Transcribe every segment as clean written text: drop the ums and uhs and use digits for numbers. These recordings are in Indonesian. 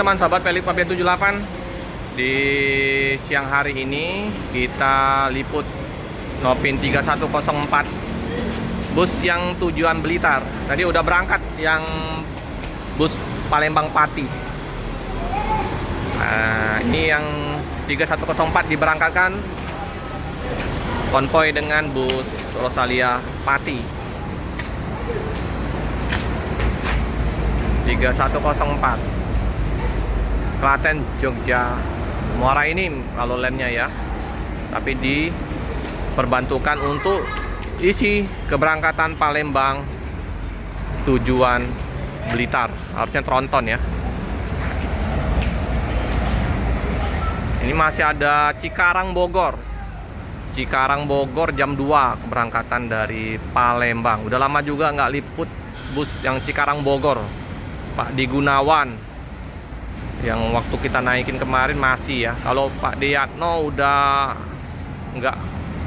teman sahabat Pelip Mafia 78. Di siang hari ini kita liput Nopin 3104 bus yang tujuan Blitar. Tadi udah berangkat yang bus Palembang Pati. Nah, ini yang 3104 diberangkatkan konvoy dengan bus Rosalia Pati 3104 Klaten, Jogja, Muara ini kalau lainnya ya, tapi diperbantukan untuk isi keberangkatan Palembang tujuan Blitar. Harusnya Tronton ya. Ini masih ada Cikarang Bogor. Cikarang Bogor jam 2 keberangkatan dari Palembang. Udah lama juga nggak liput bus yang Cikarang Bogor. Pak Di Gunawan yang waktu kita naikin kemarin masih ya. Kalau Pak Deyatno udah nggak,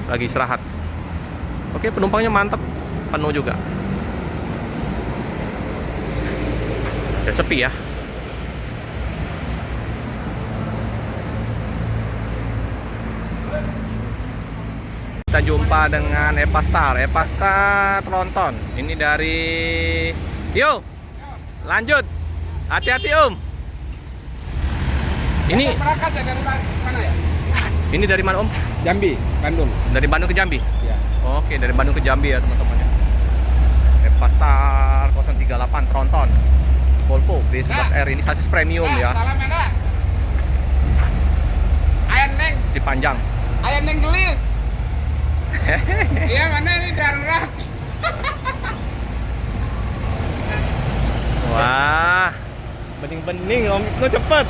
lagi istirahat. Oke, penumpangnya mantep, penuh juga. Udah sepi ya. Kita jumpa dengan Epastar Tronton. Ini dari Yo. Lanjut. Hati-hati Om. Ini berangkat ya dari mana ya? Ini dari mana Om? Jambi, Bandung. Dari Bandung ke Jambi? Ya. Oke, dari Bandung ke Jambi ya teman-teman ya. Epastar 038 Tronton Volvo B11R, ini sasis premium ya. Salam enak. Ayan neng. Di panjang. Ayan neng gelis. Iya mana ini darurat. Wah, bening-bening Om Ibnu cepet.